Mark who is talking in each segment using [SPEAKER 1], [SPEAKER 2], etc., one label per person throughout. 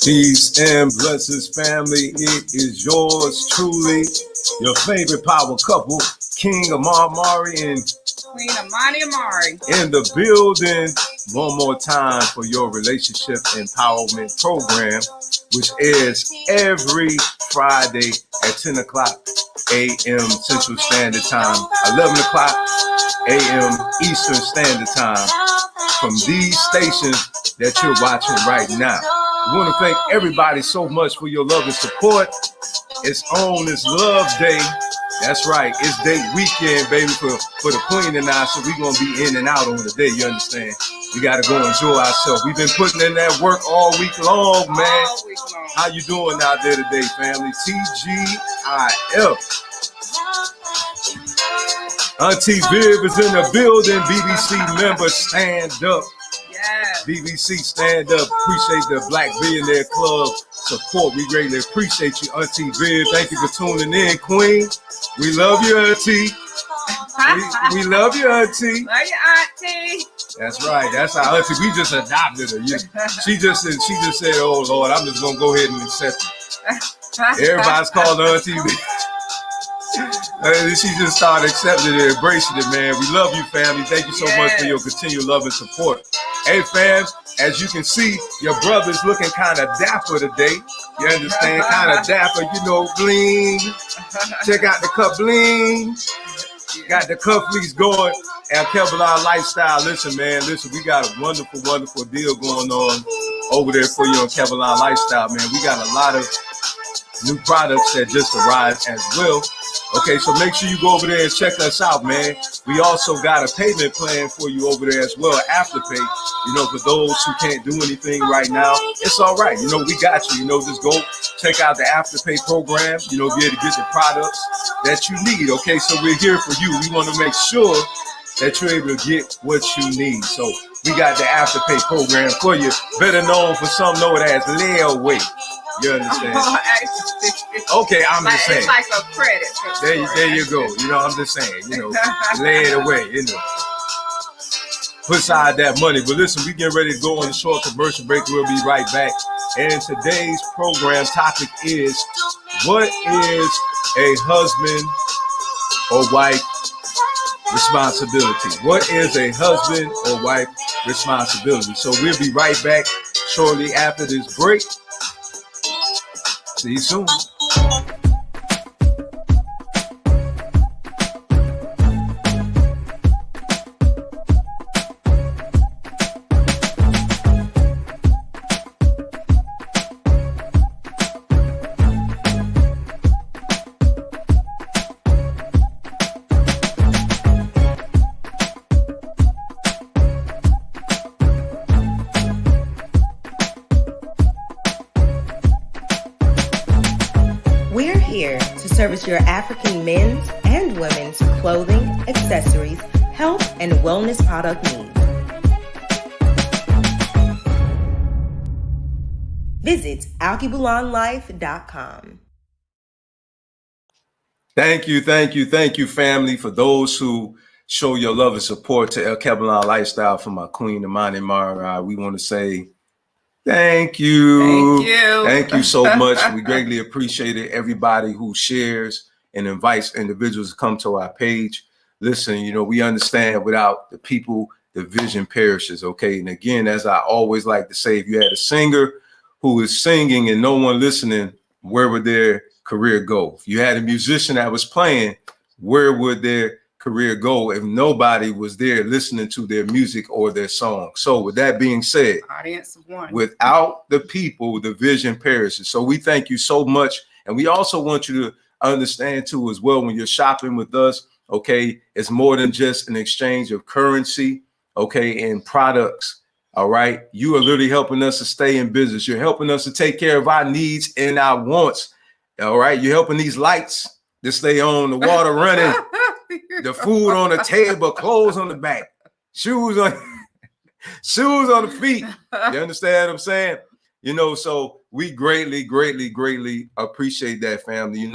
[SPEAKER 1] Peace and blessings, family. It is yours truly, your favorite power couple, King Amar Mari and
[SPEAKER 2] Queen Amani Amari
[SPEAKER 1] in the building one more time for your relationship empowerment program, which airs every Friday at 10 o'clock a.m. Central Standard Time, 11 o'clock a.m. Eastern Standard Time from these stations that you're watching right now. We want to thank everybody so much for your love and support. It's on this Love Day. That's right. It's date weekend, baby, for the Queen and I. So we're going to be in and out on the day. You understand? We got to go enjoy ourselves. We've been putting in that work all week long, man.
[SPEAKER 2] all week long.
[SPEAKER 1] How you doing out there today, family? TGIF. Auntie Viv is in the building. BBC member, stand up.
[SPEAKER 2] Yes.
[SPEAKER 1] BBC stand up. Appreciate the Black Billionaire Club support. We greatly appreciate you, Auntie Viv. Thank you for tuning in, Queen. We love you, Auntie. We love you, Auntie.
[SPEAKER 2] Love you, Auntie.
[SPEAKER 1] That's right. That's our Auntie. We just adopted her. She just said, "Oh Lord, I'm just gonna go ahead and accept it." Everybody's calling her Auntie. She just started accepting it, embracing it, man. We love you, family. Thank you so much for your continued love and support. Hey, fam, as you can see, your brother's looking kind of dapper today. You understand? Kind of dapper, bling. Check out the cup bling. Got the cufflinks going. Al Kevlar Lifestyle. Listen, man. Listen, we got a wonderful, wonderful deal going on over there for you on Kevlar Lifestyle, man. We got a lot of new products that just arrived as well. Okay, so make sure you go over there and check us out, man. We also got a payment plan for you over there as well, Afterpay. For those who can't do anything right now, it's all right. We got you. Just go check out the Afterpay program, be able to get the products that you need. Okay, so we're here for you. We want to make sure that you're able to get what you need. So we got the Afterpay program for you, better known for some know it as layaway. You understand? Okay, I'm just saying.
[SPEAKER 2] It's like a credit.
[SPEAKER 1] There you go. I'm just saying, lay it away, Put aside that money. But listen, we getting ready to go on a short commercial break. We'll be right back. And today's program topic is, what is a husband or wife responsibility? What is a husband or wife responsibility? So we'll be right back shortly after this break. See you soon.
[SPEAKER 3] Service your African men's and women's clothing, accessories, health, and wellness product needs. Visit alkebulanlife.com.
[SPEAKER 1] Thank you, family, for those who show your love and support to El Kevlar Lifestyle for my Queen Amani Mara. We want to say thank you. Thank you so much. We greatly appreciate it. Everybody who shares and invites individuals to come to our page. Listen, we understand without the people, the vision perishes. Okay. And again, as I always like to say, if you had a singer who is singing and no one listening, where would their career go? If you had a musician that was playing, where would their career go if nobody was there listening to their music or their song? So with that being said,
[SPEAKER 2] audience of one.
[SPEAKER 1] Without the people, the vision perishes. So we thank you so much. And we also want you to understand too, as well, when you're shopping with us, okay, it's more than just an exchange of currency, okay, and products. All right. You are literally helping us to stay in business. You're helping us to take care of our needs and our wants. All right. You're helping these lights to stay on, the water running, the food on the table, clothes on the back, shoes on the feet. You understand what I'm saying? So we greatly appreciate that, family.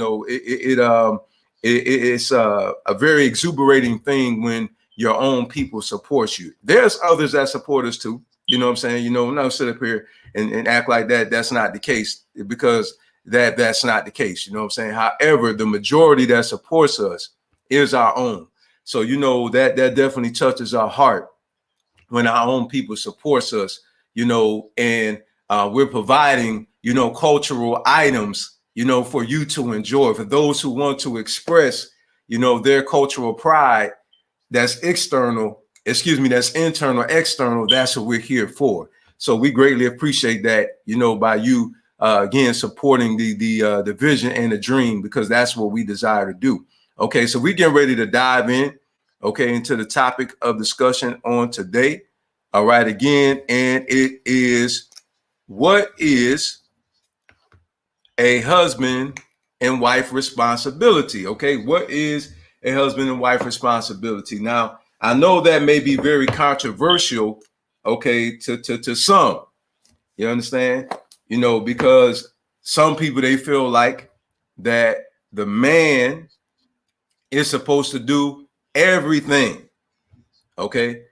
[SPEAKER 1] It's a very exuberating thing when your own people support you. There's others that support us too. You know what I'm saying? You know, I'm not sit up here and act like that. That's not the case, because that's not the case. You know what I'm saying? However, the majority that supports us is our own. So, you know, that definitely touches our heart when our own people supports us, you know, and we're providing, you know, cultural items, you know, for you to enjoy, for those who want to express, you know, their cultural pride. That's external, that's internal, external. That's what we're here for. So we greatly appreciate that, you know, by you again supporting the vision and the dream, because that's what we desire to do. Okay, so we're getting ready to dive in, okay, into the topic of discussion on today. All right, again, and it is, what is a husband and wife responsibility? Okay, what is a husband and wife responsibility? Now, I know that may be very controversial, okay, to some. You understand? You know, because some people, they feel like that the man is supposed to do everything. Okay.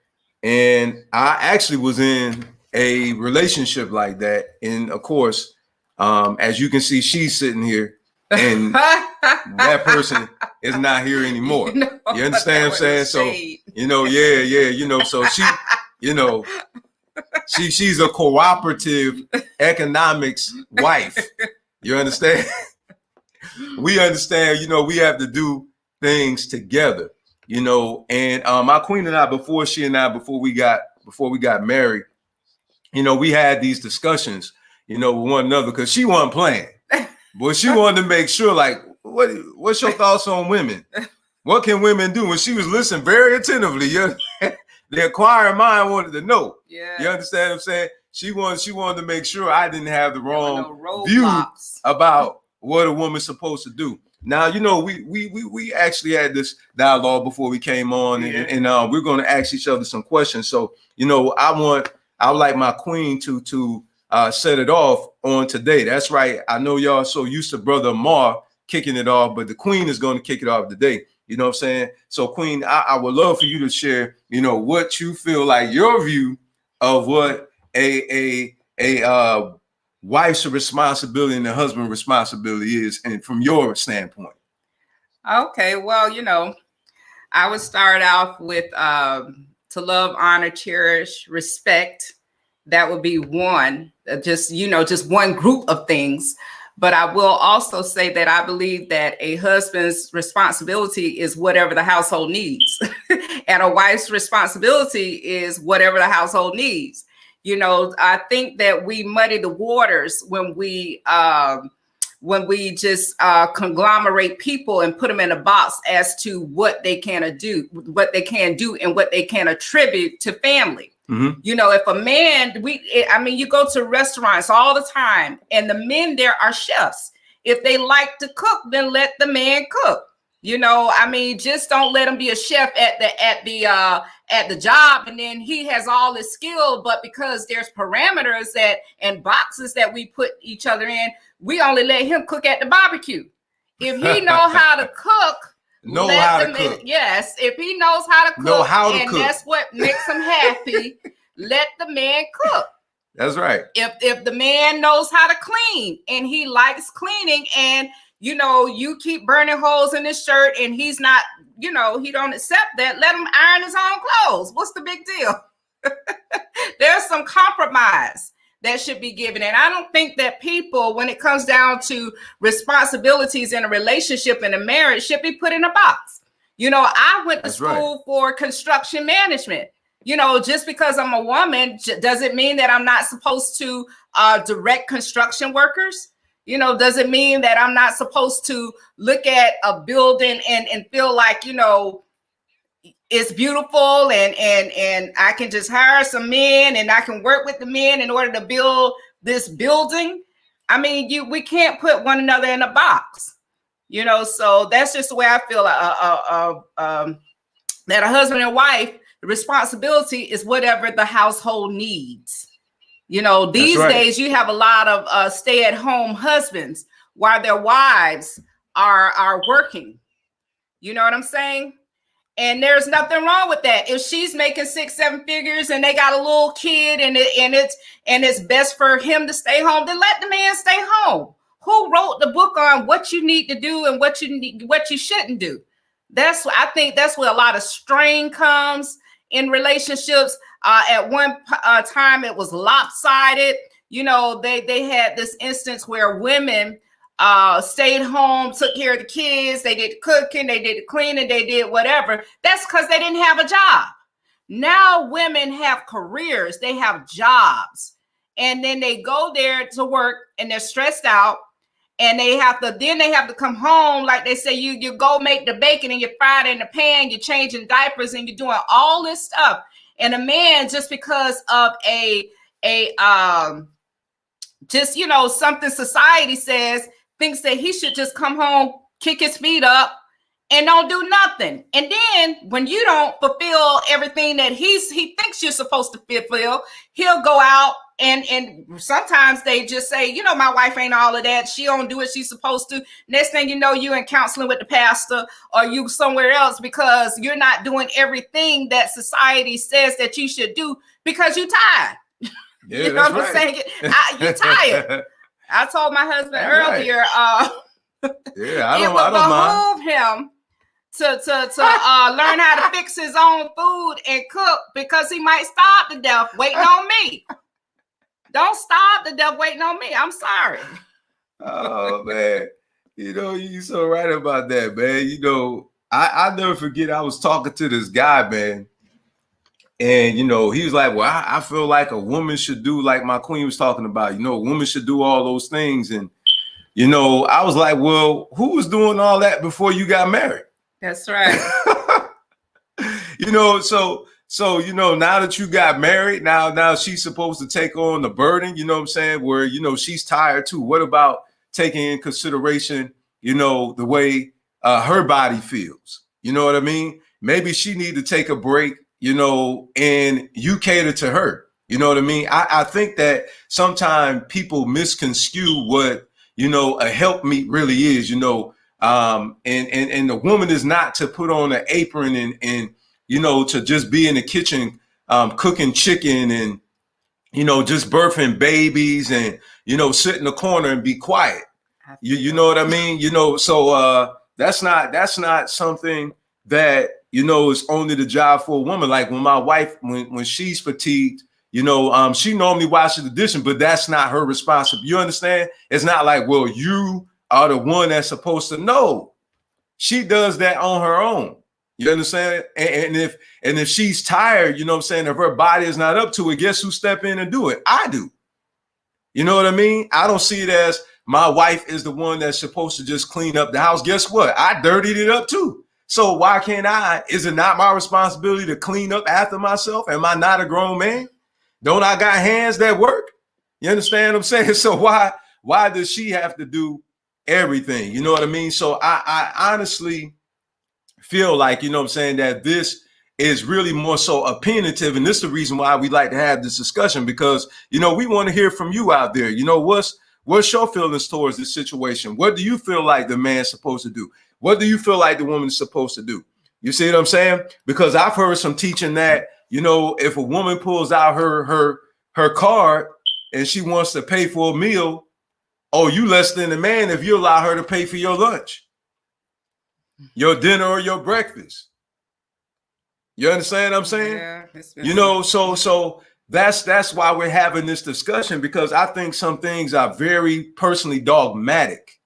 [SPEAKER 1] And I actually was in a relationship like that. And of course, as you can see, she's sitting here, and that person is not here anymore. You understand what I'm saying? So, you know, you know, so she, you know, she's a cooperative economics wife. You understand? We understand, you know, we have to do things together, you know. And my queen and I, before we got married, you know, we had these discussions, you know, with one another, because she wasn't playing, but she wanted to make sure, like, what's your thoughts on women? What can women do? And she was listening very attentively. The inquiring mind wanted to know. Yeah. You understand what I'm saying? She wanted to make sure I didn't have the wrong view about what a woman's supposed to do. Now, you know, we actually had this dialogue before we came on, and we're going to ask each other some questions. So, you know, I would like my queen to set it off on today. That's right. I know y'all so used to Brother Amar kicking it off, but the queen is going to kick it off today. You know what I'm saying? So, Queen, I would love for you to share, you know, what you feel like your view of what a wife's responsibility and a husband's responsibility is, and from your standpoint.
[SPEAKER 2] Okay, well, you know, I would start off with to love, honor, cherish, respect. That would be one, just one group of things. But I will also say that I believe that a husband's responsibility is whatever the household needs. And a wife's responsibility is whatever the household needs. You know, I think that we muddy the waters when we just conglomerate people and put them in a box as to what they can do, and what they can attribute to family. Mm-hmm. You know, if a man, you go to restaurants all the time, and the men there are chefs. If they like to cook, then let the man cook. You know, I mean, just don't let him be a chef at the job, and then he has all his skill, but because there's parameters and boxes that we put each other in, we only let him cook at the barbecue. If he know how to cook. Yes, if he knows how to cook, that's what makes him happy, let the man cook.
[SPEAKER 1] That's right.
[SPEAKER 2] If the man knows how to clean and he likes cleaning, and you know, you keep burning holes in his shirt and he's not, you know, he don't accept that, let him iron his own clothes. What's the big deal? There's some compromise that should be given. And I don't think that people, when it comes down to responsibilities in a relationship and a marriage, should be put in a box. You know, I went to school for construction management. You know, just because I'm a woman, doesn't mean that I'm not supposed to direct construction workers. You know, doesn't mean that I'm not supposed to look at a building and feel like, you know, it's beautiful and I can just hire some men and I can work with the men in order to build this building. I mean, we can't put one another in a box, you know. So that's just the way I feel. That a husband and wife, the responsibility is whatever the household needs. You know, these days you have a lot of stay-at-home husbands while their wives are working. You know what I'm saying? And there's nothing wrong with that. If she's making 6-7 figures and they got a little kid and it's best for him to stay home, then let the man stay home. Who wrote the book on what you need to do and what you shouldn't do? I think that's where a lot of strain comes in relationships. At one time, it was lopsided. You know, they had this instance where women stayed home, took care of the kids. They did the cooking, they did the cleaning, they did whatever. That's because they didn't have a job. Now women have careers, they have jobs, and then they go there to work and they're stressed out. And they have to come home, like they say, you go make the bacon and you fry it in the pan, you're changing diapers and you're doing all this stuff. And a man, just because of just, you know, something society says, thinks that he should just come home, kick his feet up, and don't do nothing. And then when you don't fulfill everything that he thinks you're supposed to fulfill, he'll go out and sometimes they just say, you know, my wife ain't all of that. She don't do what she's supposed to. Next thing you know, you in counseling with the pastor or you somewhere else because you're not doing everything that society says that you should do because you're tired.
[SPEAKER 1] Yeah,
[SPEAKER 2] you know what I'm saying? You're tired. I told my husband earlier,
[SPEAKER 1] I don't
[SPEAKER 2] behoove him to learn how to fix his own food and cook because he might starve to death waiting on me. Don't starve to death waiting on me. I'm sorry.
[SPEAKER 1] Oh man, you know, you're so right about that, man. You know, I never forget. I was talking to this guy, man, and you know, he was like, "Well, I feel like a woman should do like my queen was talking about. You know, a woman should do all those things." And you know, I was like, "Well, who was doing all that before you got married?"
[SPEAKER 2] That's right.
[SPEAKER 1] You know, so you know, now that you got married, now she's supposed to take on the burden, you know what I'm saying, where you know she's tired too. What about taking in consideration, you know, the way her body feels? You know what I mean? Maybe she need to take a break, you know, and you cater to her. You know what I mean? I think that sometimes people misconstrue what, you know, a helpmeet really is, you know, and the woman is not to put on an apron and you know, to just be in the kitchen, cooking chicken and, you know, just birthing babies and, you know, sit in the corner and be quiet. You know what I mean? You know, so that's not something that, you know, is only the job for a woman. Like when my wife, when she's fatigued, you know, she normally washes the dishes, but that's not her responsibility. You understand? It's not like, well, you are the one that's supposed to know. She does that on her own. You understand? And if she's tired, you know what I'm saying, if her body is not up to it, guess who step in and do it? I do. You know what I mean? I don't see it as my wife is the one that's supposed to just clean up the house. Guess what? I dirtied it up too. So why can't I? Is it not my responsibility to clean up after myself? Am I not a grown man? Don't I got hands that work? You understand what I'm saying? So why does she have to do everything? You know what I mean? So I honestly feel like, you know what I'm saying, that this is really more so opinionative. And this is the reason why we like to have this discussion, because, you know, we want to hear from you out there. You know, what's your feelings towards this situation? What do you feel like the man's supposed to do? What do you feel like the woman's supposed to do? You see what I'm saying? Because I've heard some teaching that, you know, if a woman pulls out her card and she wants to pay for a meal, oh, you less than the man if you allow her to pay for your lunch, your dinner, or your breakfast. You understand what I'm saying?
[SPEAKER 2] Yeah,
[SPEAKER 1] you know, so that's why we're having this discussion, because I think some things are very personally dogmatic.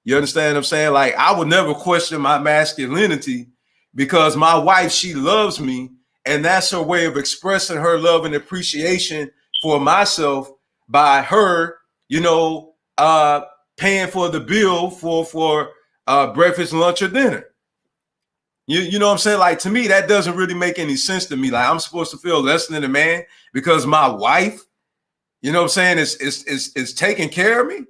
[SPEAKER 1] You understand what I'm saying? Like, I would never question my masculinity because my wife, she loves me, and that's her way of expressing her love and appreciation for myself by her, you know, paying for the bill for breakfast, lunch, or dinner. You know what I'm saying? Like, to me, that doesn't really make any sense to me. Like, I'm supposed to feel less than a man because my wife, you know what I'm saying, is taking care of me.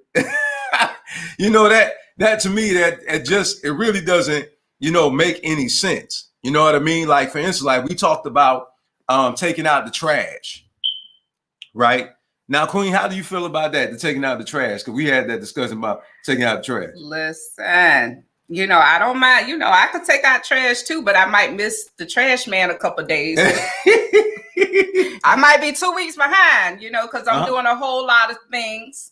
[SPEAKER 1] You know, that to me, it really doesn't, you know, make any sense. You know what I mean? Like, for instance, like we talked about taking out the trash, right? Now, Queen, how do you feel about that, the taking out the trash? Because we had that discussion about taking out the trash.
[SPEAKER 2] Listen, I don't mind. I could take out trash too, but I might miss the trash man a couple of days. I might be 2 weeks behind, because I'm doing a whole lot of things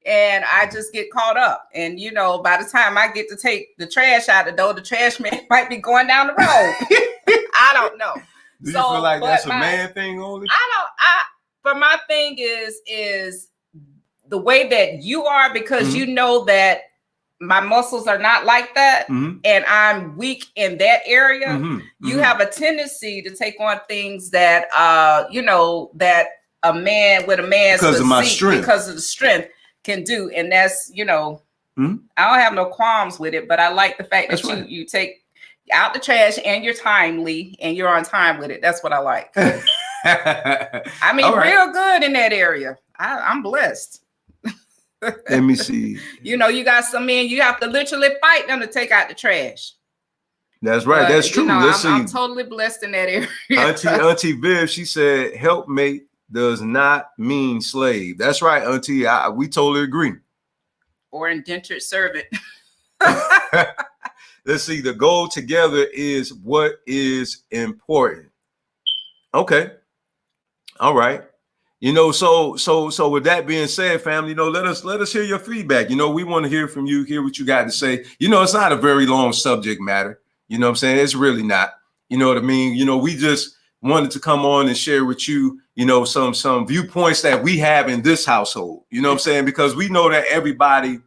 [SPEAKER 2] and I just get caught up. And, by the time I get to take the trash out the door, the trash man might be going down the road. I don't know.
[SPEAKER 1] Do you feel like that's a man thing only?
[SPEAKER 2] But my thing is the way that you are, because you know that my muscles are not like that, and I'm weak in that area. You have a tendency to take on things that that a man with a man's
[SPEAKER 1] because of my strength,
[SPEAKER 2] because of the strength can do, and that's I don't have no qualms with it. But I like the fact that you take out the trash and you're timely and you're on time with it. That's what I like. I mean, real good in that area. I'm blessed.
[SPEAKER 1] Let me see.
[SPEAKER 2] You got some men, you have to literally fight them to take out the trash.
[SPEAKER 1] That's right. That's true.
[SPEAKER 2] I'm totally blessed in that area.
[SPEAKER 1] Auntie Viv, she said helpmate does not mean slave. That's right, Auntie. We totally agree.
[SPEAKER 2] Or indentured servant.
[SPEAKER 1] Let's see. The goal together is what is important. Okay. All right. So with that being said, family, let us hear your feedback. We want to hear from you, hear what you got to say. It's not a very long subject matter. You know what I'm saying? It's really not. You know what I mean? We just wanted to come on and share with you, some viewpoints that we have in this household. You know what I'm saying? Because we know that everybody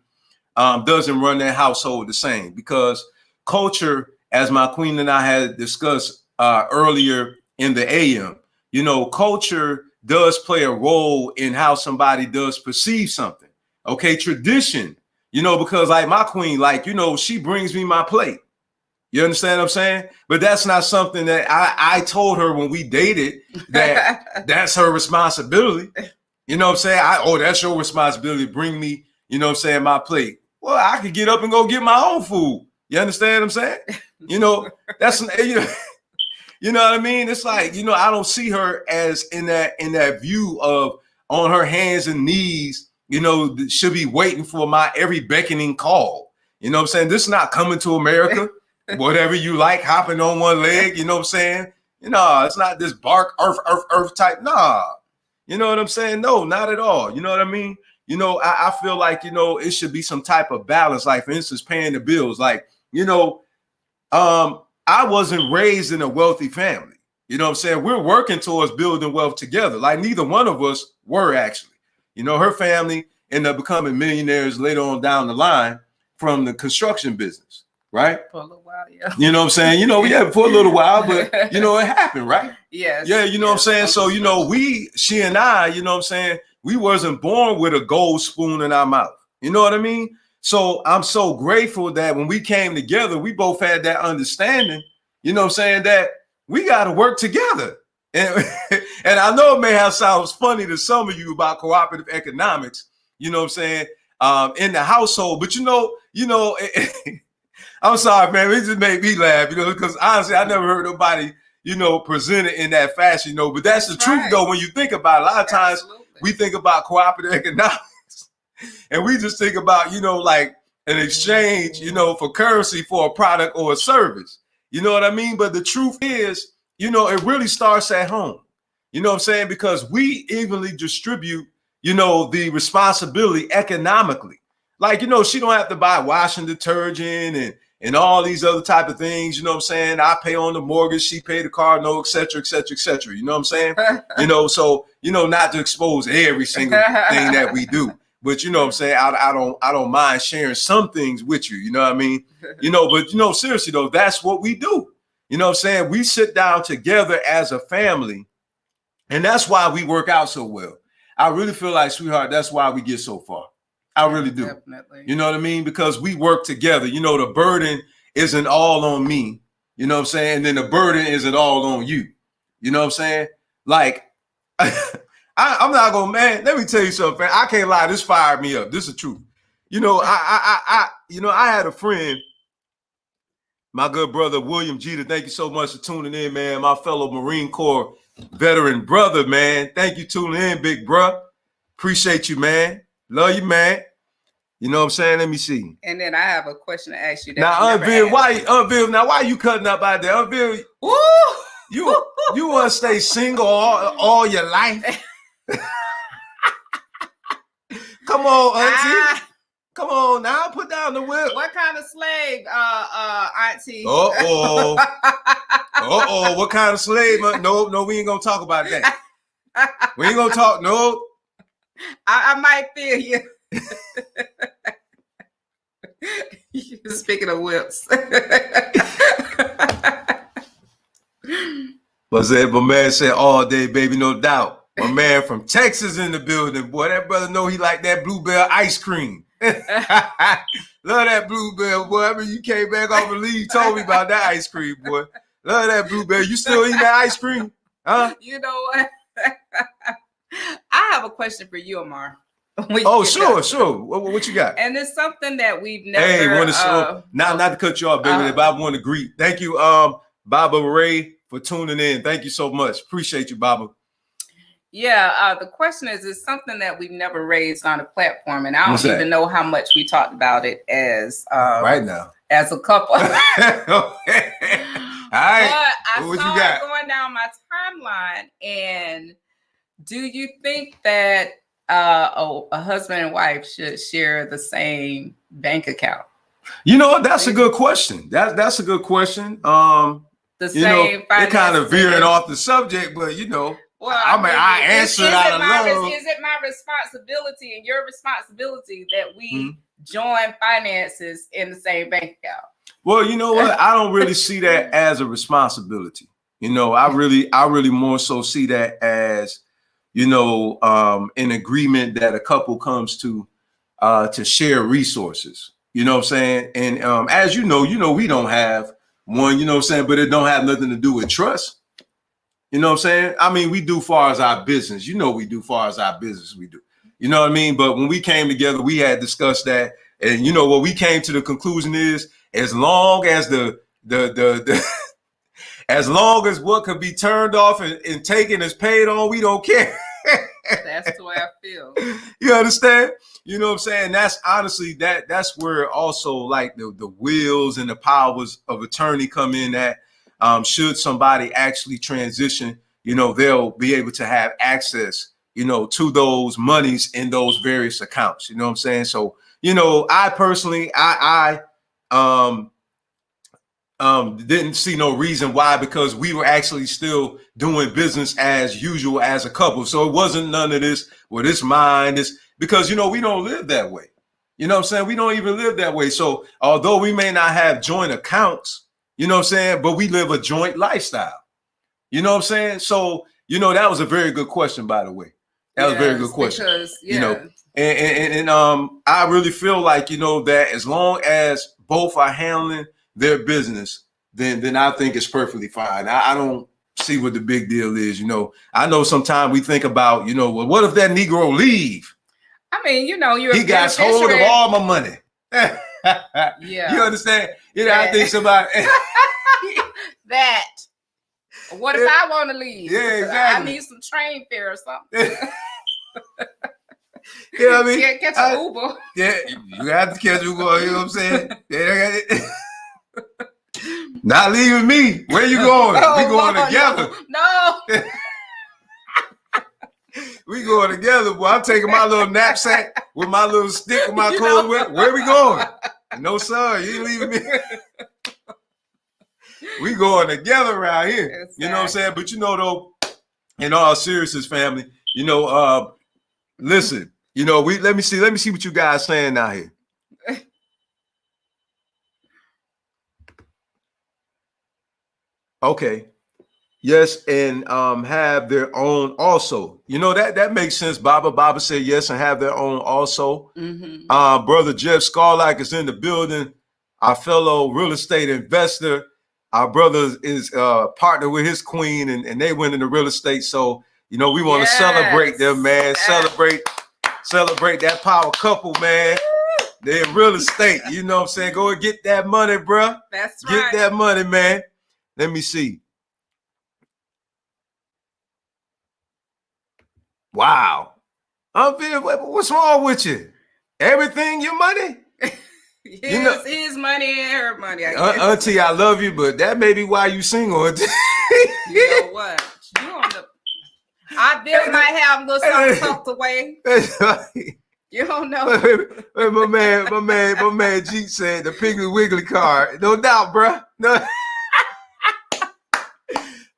[SPEAKER 1] doesn't run their household the same, because culture, as my queen and I had discussed earlier in the AM, culture does play a role in how somebody does perceive something. Okay, tradition, because like my queen, she brings me my plate. You understand what I'm saying? But that's not something that I told her when we dated, that that's her responsibility. You know what I'm saying? That's your responsibility. Bring me, my plate. Well, I could get up and go get my own food. You understand what I'm saying? That's you know what I mean? It's like, I don't see her as in that view of on her hands and knees, should be waiting for my every beckoning call. You know what I'm saying? This is not Coming to America. Whatever you like, hopping on one leg, you know what I'm saying? It's not this bark, earth type. Nah. You know what I'm saying? No, not at all. You know what I mean? I feel like, it should be some type of balance. Like, for instance, paying the bills. Like, I wasn't raised in a wealthy family. You know what I'm saying? We're working towards building wealth together. Like, neither one of us were actually. Her family ended up becoming millionaires later on down the line from the construction business, right?
[SPEAKER 2] For a little while, yeah.
[SPEAKER 1] You know what I'm saying? Yeah, for a little while, but it happened, right?
[SPEAKER 2] Yes.
[SPEAKER 1] Yeah, you know what I'm saying? So, she and I, you know what I'm saying? We wasn't born with a gold spoon in our mouth. You know what I mean? So I'm so grateful that when we came together, we both had that understanding, you know what I'm saying, that we got to work together. And I know it may have sounds funny to some of you about cooperative economics, you know what I'm saying, in the household. But, I'm sorry, man, it just made me laugh, because honestly, I never heard nobody, present it in that fashion, but that's the truth, though, when you think about it. A lot of times we think about cooperative economics. And we just think about, like an exchange, for currency for a product or a service. You know what I mean? But the truth is, it really starts at home. You know what I'm saying? Because we evenly distribute, the responsibility economically. Like, she don't have to buy washing detergent and all these other type of things. You know what I'm saying? I pay on the mortgage, she pay the car note, et cetera, et cetera, et cetera. You know what I'm saying? So, not to expose every single thing that we do. But you know what I'm saying? I don't mind sharing some things with you. You know what I mean? But seriously though, that's what we do. You know what I'm saying? We sit down together as a family, and that's why we work out so well. I really feel like, sweetheart, that's why we get so far. I really do.
[SPEAKER 2] Definitely.
[SPEAKER 1] You know what I mean? Because we work together. The burden isn't all on me. You know what I'm saying? And then the burden isn't all on you. You know what I'm saying? Like, I'm not gonna, man. Let me tell you something, man. I can't lie. This fired me up. This is the truth. I had a friend, my good brother William Jeter. Thank you so much for tuning in, man. My fellow Marine Corps veteran brother, man. Thank you tuning in, big bruh. Appreciate you, man. Love you, man. You know what I'm saying? Let me see.
[SPEAKER 2] And then I have a question to ask you. That
[SPEAKER 1] Now,
[SPEAKER 2] you never
[SPEAKER 1] Aunt Viv,
[SPEAKER 2] asked.
[SPEAKER 1] why you cutting up out there? Aunt Viv,
[SPEAKER 2] Woo!
[SPEAKER 1] you want to stay single all your life? Come on, Auntie. Come on now, put down the whip.
[SPEAKER 2] What kind of slave, Auntie?
[SPEAKER 1] What kind of slave? No, we ain't gonna talk about that. We ain't gonna talk. No,
[SPEAKER 2] I might feel you. Speaking of whips.
[SPEAKER 1] But my man said all day, baby, no doubt. My man from Texas in the building, boy. That brother know he like that Bluebell ice cream. Love that Bluebell, boy. I mean, you came back off the leave, told me about that ice cream, boy. Love that Bluebell. You still eating that ice cream? Huh?
[SPEAKER 2] You know what? I have a question for you, Amar.
[SPEAKER 1] Sure. What you got?
[SPEAKER 2] And it's something that we've never.
[SPEAKER 1] Hey, not to cut you off, baby. Bob want to greet. Thank you, Baba Ray, for tuning in. Thank you so much. Appreciate you, Baba.
[SPEAKER 2] Yeah, the question is something that we've never raised on a platform, and I don't even know how much we talked about it as
[SPEAKER 1] right now
[SPEAKER 2] as a couple.
[SPEAKER 1] All right,
[SPEAKER 2] but I saw it going down my timeline, and do you think that a husband and wife should share the same bank account?
[SPEAKER 1] You know, that's a good question. That's a good question. The
[SPEAKER 2] same.
[SPEAKER 1] It kind of veering off the subject, but you know.
[SPEAKER 2] Well,
[SPEAKER 1] I answered out of love.
[SPEAKER 2] Is it my responsibility and your responsibility that we join finances in the same bank account? Well,
[SPEAKER 1] you know what? I don't really see that as a responsibility. You know, I really more so see that as, you know, an agreement that a couple comes to share resources. You know what I'm saying? And as you know, we don't have one, you know what I'm saying, but it don't have nothing to do with trust. You know what I'm saying? I mean, we do far as our business. You know, we do far as our business we do. You know what I mean? But when we came together, we had discussed that. And you know what we came to the conclusion is, as long as as long as what could be turned off and taken is paid on, we don't care.
[SPEAKER 2] That's the way I feel.
[SPEAKER 1] You understand? You know what I'm saying? That's honestly that's where also like the wills and the powers of attorney come in at. Should somebody actually transition, you know, they'll be able to have access, you know, to those monies in those various accounts. You know what I'm saying? So, you know, I personally, I didn't see no reason why, because we were actually still doing business as usual as a couple. So it wasn't none of this, well, this mine, this, because, you know, we don't live that way. You know what I'm saying? We don't even live that way. So although we may not have joint accounts, you know what I'm saying, but we live a joint lifestyle. You know what I'm saying? So, you know, that was a very good question, by the way. That was a very good question. Because, you know, and I really feel like, you know, that as long as both are handling their business, then I think it's perfectly fine. I don't see what the big deal is. You know, I know sometimes we think about, you know, well, what if that Negro leave?
[SPEAKER 2] I mean, you know,
[SPEAKER 1] he got hold of all my money. Yeah, you understand? You know, I think somebody
[SPEAKER 2] that. What if I want to leave?
[SPEAKER 1] Yeah, exactly.
[SPEAKER 2] I need some train fare or something.
[SPEAKER 1] You know what I mean?
[SPEAKER 2] Catch an Uber.
[SPEAKER 1] Yeah, you have to catch Uber. You know what I'm saying? Not leaving me. Where you going? We going together.
[SPEAKER 2] No.
[SPEAKER 1] We going together, boy. I'm taking my little knapsack with my little stick with my clothes. Where we going? No, sir. You ain't leaving me. We going together around here. Exactly. You know what I'm saying? But you know, though, in all seriousness, family, you know, listen, you know, let me see what you guys saying out here. Okay. Yes, and have their own also. You know, that makes sense. Baba said yes and have their own also. Mm-hmm. Brother Jeff Scarlock is in the building. Our fellow real estate investor. Our brother is partner with his queen, and they went into real estate. So, you know, we want to celebrate them, man. Yes. Celebrate that power couple, man. They're in real estate. You know what I'm saying? Go and get that money, bro.
[SPEAKER 2] That's right.
[SPEAKER 1] Get that money, man. Let me see. Wow. What's wrong with you? Everything your money?
[SPEAKER 2] His money and her money. I guess.
[SPEAKER 1] Auntie, I love you, but that may be why you single.
[SPEAKER 2] You know what? You on the our bill might have a little something tucked away. You don't know.
[SPEAKER 1] my man G said the Piggly Wiggly card. No doubt, bruh. No.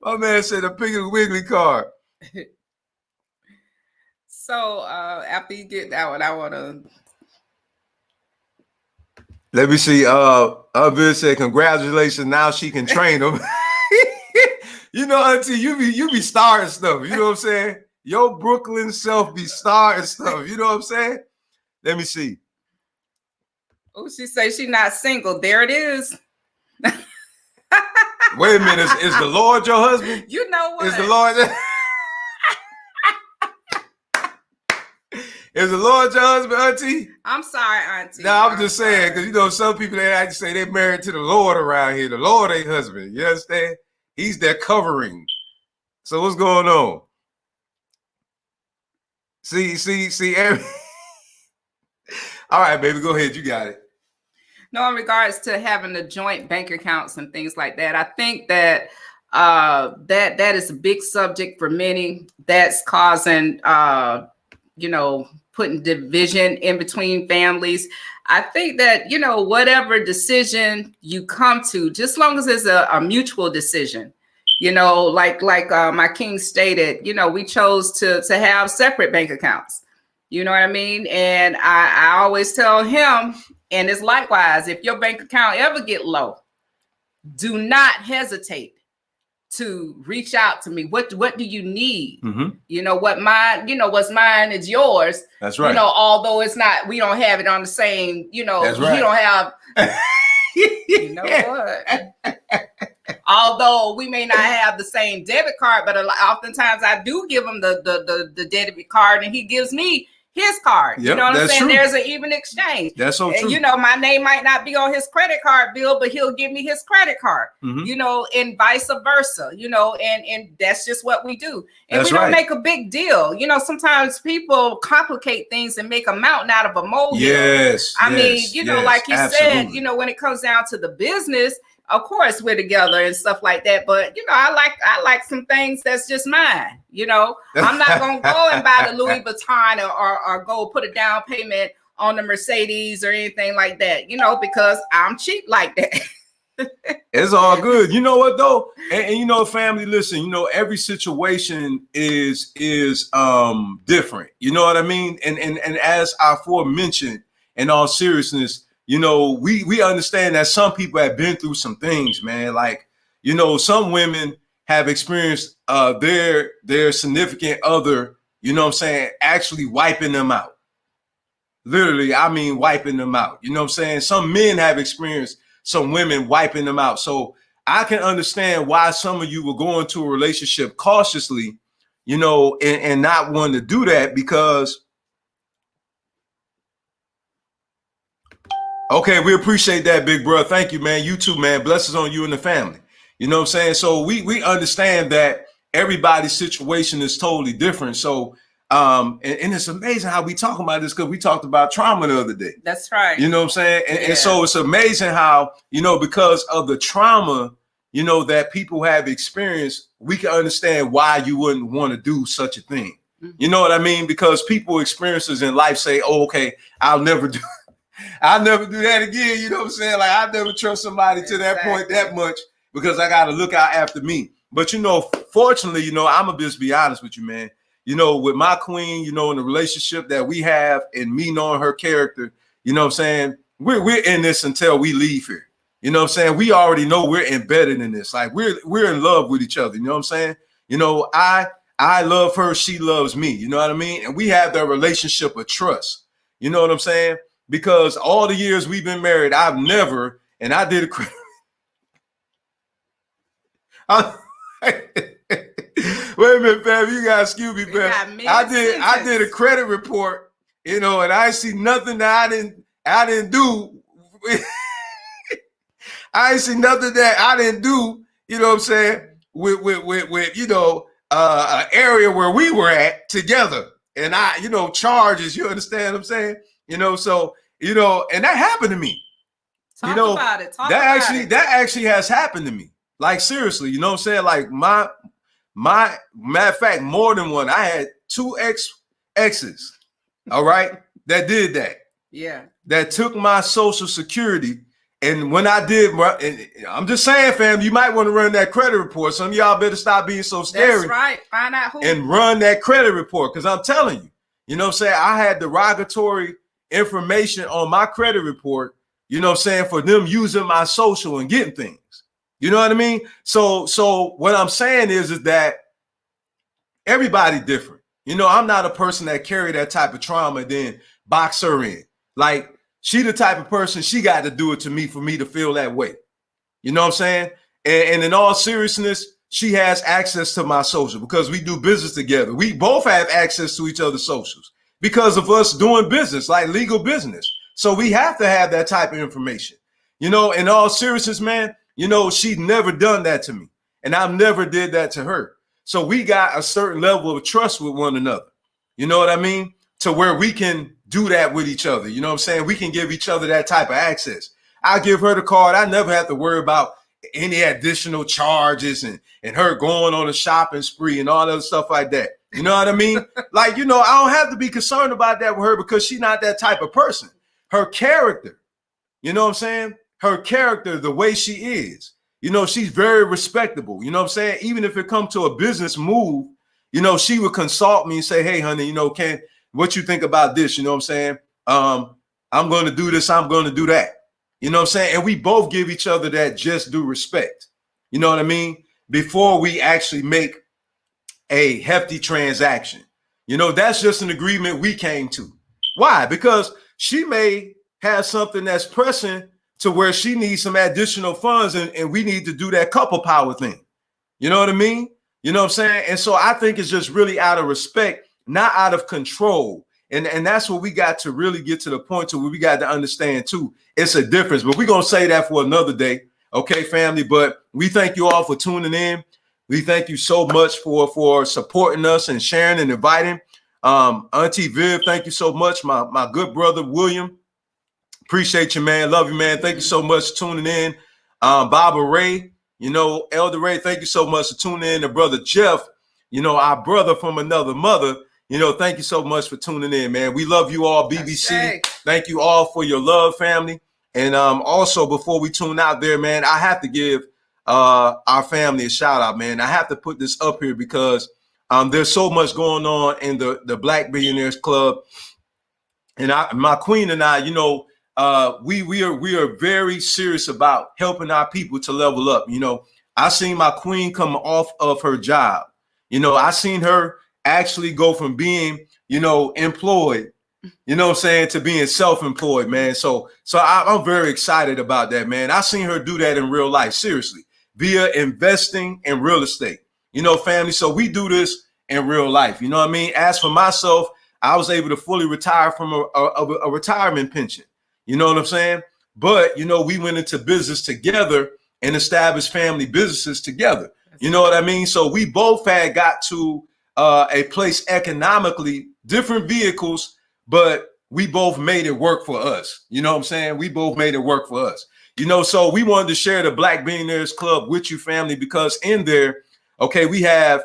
[SPEAKER 1] My man said the Piggly Wiggly card.
[SPEAKER 2] So after you get that one, I want to.
[SPEAKER 1] Let me see. Bill said, congratulations. Now she can train them. You know, Auntie, you be starring stuff. You know what I'm saying? Your Brooklyn self be starring stuff. You know what I'm saying? Let me see.
[SPEAKER 2] Oh, she say she not single. There it is.
[SPEAKER 1] Wait a minute. Is the Lord your husband?
[SPEAKER 2] You know what?
[SPEAKER 1] Is the Lord Is the Lord your husband, Auntie?
[SPEAKER 2] I'm sorry, Auntie.
[SPEAKER 1] No, I'm just saying, because you know, some people they like to say they're married to the Lord around here. The Lord ain't husband. You understand? He's their covering. So what's going on? See. All right, baby, go ahead. You got it.
[SPEAKER 2] No, in regards to having the joint bank accounts and things like that, I think that that is a big subject for many. That's causing, putting division in between families. I think that, whatever decision you come to, just as long as it's a mutual decision, like my king stated, we chose to have separate bank accounts. You know what I mean? And I always tell him, and it's likewise, if your bank account ever get low, do not hesitate to reach out to me. What do you need?
[SPEAKER 1] Mm-hmm.
[SPEAKER 2] What's mine is yours.
[SPEAKER 1] That's right.
[SPEAKER 2] Although it's not, we don't have it on the same,
[SPEAKER 1] That's right.
[SPEAKER 2] You don't have, you know what? Although we may not have the same debit card, but oftentimes I do give him the debit card and he gives me his card.
[SPEAKER 1] Yep,
[SPEAKER 2] you know what I'm saying?
[SPEAKER 1] True.
[SPEAKER 2] There's an even exchange.
[SPEAKER 1] That's so true.
[SPEAKER 2] My name might not be on his credit card bill, but he'll give me his credit card,
[SPEAKER 1] Mm-hmm.
[SPEAKER 2] And vice versa, and that's just what we do. And
[SPEAKER 1] That's
[SPEAKER 2] we don't
[SPEAKER 1] right.
[SPEAKER 2] make a big deal. Sometimes people complicate things and make a mountain out of a molehill.
[SPEAKER 1] Yes.
[SPEAKER 2] I mean, like you
[SPEAKER 1] absolutely.
[SPEAKER 2] said, when it comes down to the business, of course we're together and stuff like that. But I like some things that's just mine. I'm not gonna go and buy the Louis Vuitton or go put a down payment on the Mercedes or anything like that. Because I'm cheap like that.
[SPEAKER 1] It's all good. You know what though? And family, listen, every situation is different. You know what I mean? And as I aforementioned, in all seriousness, we understand that some people have been through some things, man. Like, some women have experienced their significant other, actually wiping them out. Literally, I mean wiping them out. You know what I'm saying? Some men have experienced some women wiping them out. So I can understand why some of you will go into a relationship cautiously, and not want to do that because okay, we appreciate that, big bro. Thank you, man. You too, man. Blessings on you and the family. You know what I'm saying? So we understand that everybody's situation is totally different. So and it's amazing how we talk about this because we talked about trauma the other day.
[SPEAKER 2] That's right.
[SPEAKER 1] You know what I'm saying? And so it's amazing how, because of the trauma, that people have experienced, we can understand why you wouldn't want to do such a thing. Mm-hmm. You know what I mean? Because people experiences in life say, oh, okay, I'll never do that again. You know what I'm saying? Like I never trust somebody to that point that much because I got to look out after me. But, fortunately, I'm going to just be honest with you, man. With my queen, in the relationship that we have and me knowing her character, you know what I'm saying? We're in this until we leave here. You know what I'm saying? We already know we're embedded in this. Like we're in love with each other. You know what I'm saying? I love her. She loves me. You know what I mean? And we have that relationship of trust. You know what I'm saying? Because all the years we've been married, I've never, and I did wait a minute, fam. You gotta excuse me, fam. I did a credit report, and I see nothing that I didn't do. I ain't see nothing that I didn't do. You know what I'm saying? With an area where we were at together. and I, charges, you understand what I'm saying? So, and that happened to me.
[SPEAKER 2] Talk about it.
[SPEAKER 1] That actually has happened to me. Like, seriously, you know what I'm saying? Like, my matter of fact, more than one. I had 2 exes, all right, that did that.
[SPEAKER 2] Yeah.
[SPEAKER 1] That took my social security. And when I did, and I'm just saying, fam, you might want to run that credit report. Some of y'all better stop being so scary.
[SPEAKER 2] That's right. Find out who.
[SPEAKER 1] And run that credit report. Because I'm telling you, you know what I'm saying? I had derogatory information on my credit report, you know what I'm saying, for them using my social and getting things. You know what I mean? So what I'm saying is that everybody different. I'm not a person that carry that type of trauma and then box her in. Like, she the type of person, she got to do it to me for me to feel that way. You know what I'm saying? And in all seriousness, she has access to my social because we do business together. We both have access to each other's socials because of us doing business, like legal business. So we have to have that type of information. In all seriousness, man, she'd never done that to me. And I've never did that to her. So we got a certain level of trust with one another. You know what I mean? To where we can do that with each other. You know what I'm saying? We can give each other that type of access. I give her the card. I never have to worry about any additional charges and her going on a shopping spree and all that stuff like that. You know what I mean? Like, I don't have to be concerned about that with her because she's not that type of person. Her character, you know what I'm saying? Her character, the way she is, she's very respectable. You know what I'm saying? Even if it comes to a business move, she would consult me and say, hey, honey, what you think about this? You know what I'm saying? I'm going to do this. I'm going to do that. You know what I'm saying? And we both give each other that just due respect. You know what I mean? Before we actually make a hefty transaction. That's just an agreement we came to. Why? Because she may have something that's pressing to where she needs some additional funds and we need to do that couple power thing. You know what I mean? You know what I'm saying? And so I think it's just really out of respect, not out of control. And that's what we got to really get to the point to where we got to understand too. It's a difference, but we're going to say that for another day. Okay, family. But we thank you all for tuning in. We thank you so much for supporting us and sharing and inviting. Auntie Viv, thank you so much. My good brother, William. Appreciate you, man. Love you, man. Thank you so much for tuning in. Baba Ray, Elder Ray, thank you so much for tuning in. And brother Jeff, our brother from another mother, thank you so much for tuning in, man. We love you all, BBC. Thank you all for your love, family. And also, before we tune out there, man, I have to give our family a shout out, man. I have to put this up here because there's so much going on in the Black Billionaires Club. And my queen and I, we are very serious about helping our people to level up. I seen my queen come off of her job. I seen her actually go from being, employed, to being self-employed, man. So I'm very excited about that, man. I seen her do that in real life, seriously, via investing in real estate, family. So we do this in real life. You know what I mean? As for myself, I was able to fully retire from a retirement pension. You know what I'm saying? But, we went into business together and established family businesses together. You know what I mean? So we both had got to a place economically, different vehicles, but we both made it work for us. You know what I'm saying? We both made it work for us. So we wanted to share the Black Billionaires Club with you, family, because in there, okay, we have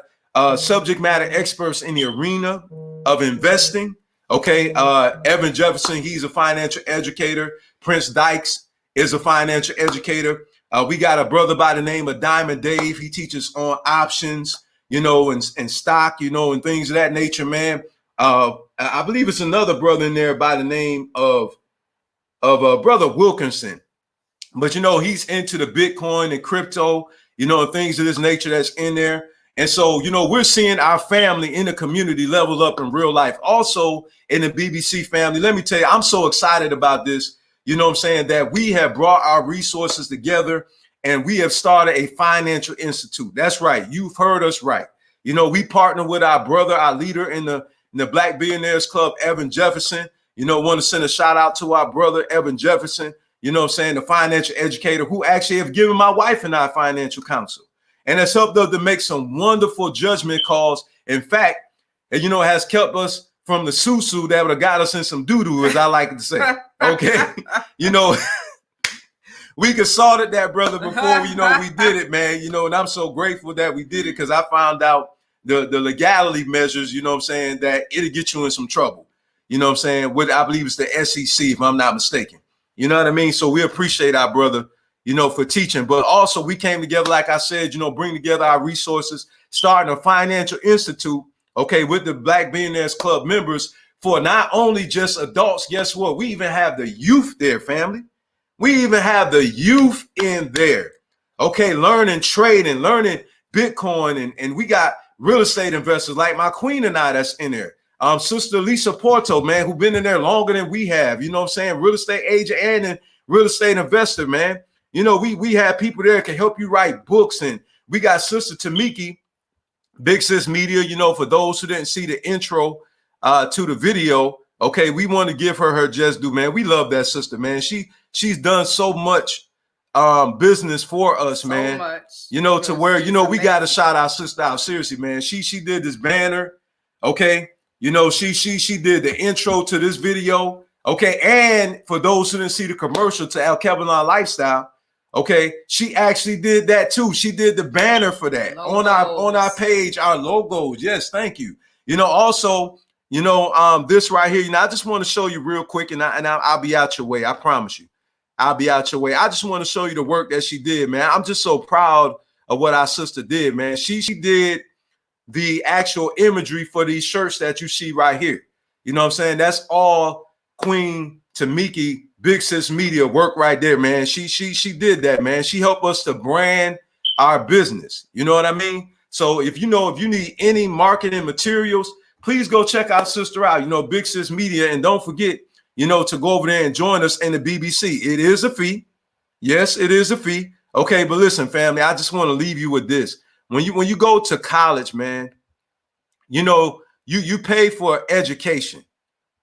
[SPEAKER 1] subject matter experts in the arena of investing. Okay, Evan Jefferson, he's a financial educator. Prince Dykes is a financial educator. We got a brother by the name of Diamond Dave. He teaches on options, and stock, and things of that nature, man. I believe it's another brother in there by the name of Brother Wilkinson. But, he's into the Bitcoin and crypto, and things of this nature that's in there. And so, we're seeing our family in the community level up in real life. Also in the BBC family, let me tell you, I'm so excited about this. You know what I'm saying? That we have brought our resources together and we have started a financial institute. That's right. You've heard us right. We partner with our brother, our leader in the Black Billionaires Club, Evan Jefferson. Want to send a shout out to our brother, Evan Jefferson, the financial educator who actually have given my wife and I financial counsel. And has helped us to make some wonderful judgment calls. In fact, has kept us from the susu that would have got us in some doo-doo, as I like to say. Okay. You know, we consulted that brother before, you know, we did it, man, you know, and I'm so grateful that we did it because I found out the legality measures, you know what I'm saying, that it'll get you in some trouble. You know what I'm saying? With, I believe it's the SEC, if I'm not mistaken. You know what I mean? So we appreciate our brother, you know, for teaching. But also we came together, like I said, you know, bring together our resources, starting a financial institute, okay, with the Black Billionaires Club members for not only just adults. Guess what? We even have the youth there, family. We even have the youth in there, okay, learning trading, learning Bitcoin, and we got real estate investors like my queen and I that's in there. Sister Lisa Porto, man, who been in there longer than we have, you know what I'm saying? Real estate agent and a real estate investor, man. You know, we have people there that can help you write books. And we got Sister Tamiki, Big Sis Media, you know, for those who didn't see the intro to the video, okay, we want to give her just due, man. We love that sister, man. She's done so much business for us, man. So much. You know, to where, you know, we got to shout our sister out, seriously, man. She did this banner, okay? You know, she did the intro to this video, okay? And for those who didn't see the commercial to Al Kebelon Lifestyle, okay, she actually did that too. She did the banner for that on our page, our logos. Yes, thank you. You know, also, you know, this right here, you know, I just want to show you real quick, and I'll be out your way. I promise you, I'll be out your way. I just want to show you the work that she did, man. I'm just so proud of what our sister did, man. She did the actual imagery for these shirts that you see right here. You know what I'm saying? That's all Queen Tamiki, Big Sis Media work right there, man. She did that, man. She helped us to brand our business. You know what I mean? So if you need any marketing materials, please go check our sister out, you know, Big Sis Media. And don't forget, you know, to go over there and join us in the BBC. It is a fee. Yes, it is a fee. Okay, but listen, family, I just want to leave you with this. When you go to college, man, you know, you pay for education.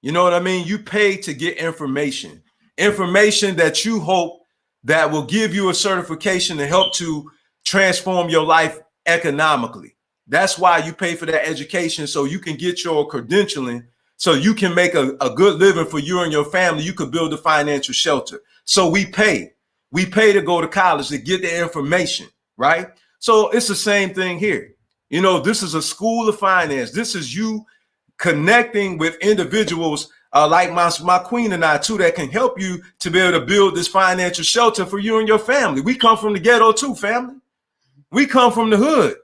[SPEAKER 1] You know what I mean? You pay to get information that you hope that will give you a certification to help to transform your life economically. That's why you pay for that education, so you can get your credentialing, so you can make a good living for you and your family. You could build a financial shelter. So we pay to go to college to get the information, right? So it's the same thing here. You know, this is a school of finance. This is you connecting with individuals like my queen and I too, that can help you to be able to build this financial shelter for you and your family. We come from the ghetto too, family. We come from the hood.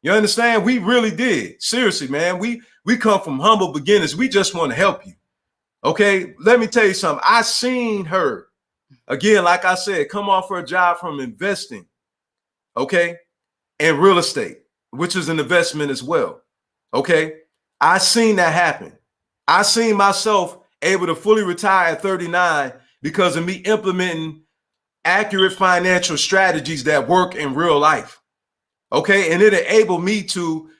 [SPEAKER 1] You understand? We really did. Seriously, man. We come from humble beginnings. We just want to help you. Okay, let me tell you something. I seen her, again, like I said, come off her job from investing, okay, and real estate, which is an investment as well. Okay, I seen that happen. I seen myself able to fully retire at 39 because of me implementing accurate financial strategies that work in real life. Okay, and it enabled me to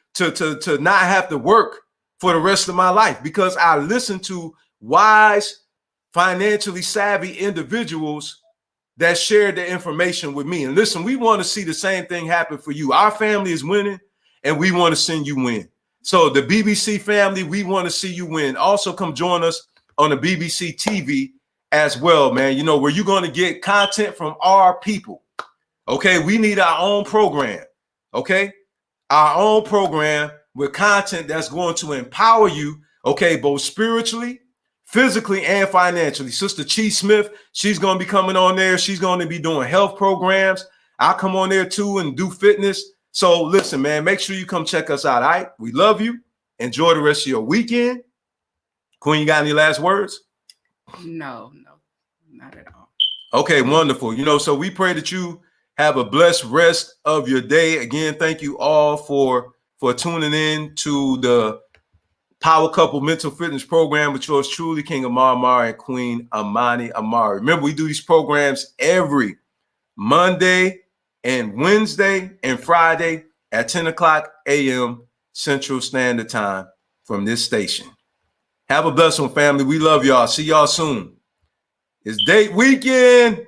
[SPEAKER 1] not have to work for the rest of my life because I listened to wise, financially savvy individuals that shared the information with me. And listen, we want to see the same thing happen for you. Our family is winning, and we want to send you win. So the BBC family, we want to see you win. Also, come join us on the BBC TV as well, man. You know, where you're going to get content from our people. Okay, we need our own program. Okay, our own program with content that's going to empower you, okay, both spiritually, physically, and financially. Sister Chi Smith, she's going to be coming on there. She's going to be doing health programs. I'll come on there too and do fitness. So listen, man, make sure you come check us out. All right, we love you. Enjoy the rest of your weekend. Queen, you got any last words?
[SPEAKER 2] No, not at all.
[SPEAKER 1] Okay, wonderful. You know, so we pray that you have a blessed rest of your day. Again, thank you all for tuning in to the Power Couple Mental Fitness Program with yours truly, King Amar and Queen Amani Amari. Remember, we do these programs every Monday and Wednesday and Friday at 10 o'clock a.m. Central Standard Time from this station. Have a blessed one, family. We love y'all. See y'all soon. It's date weekend.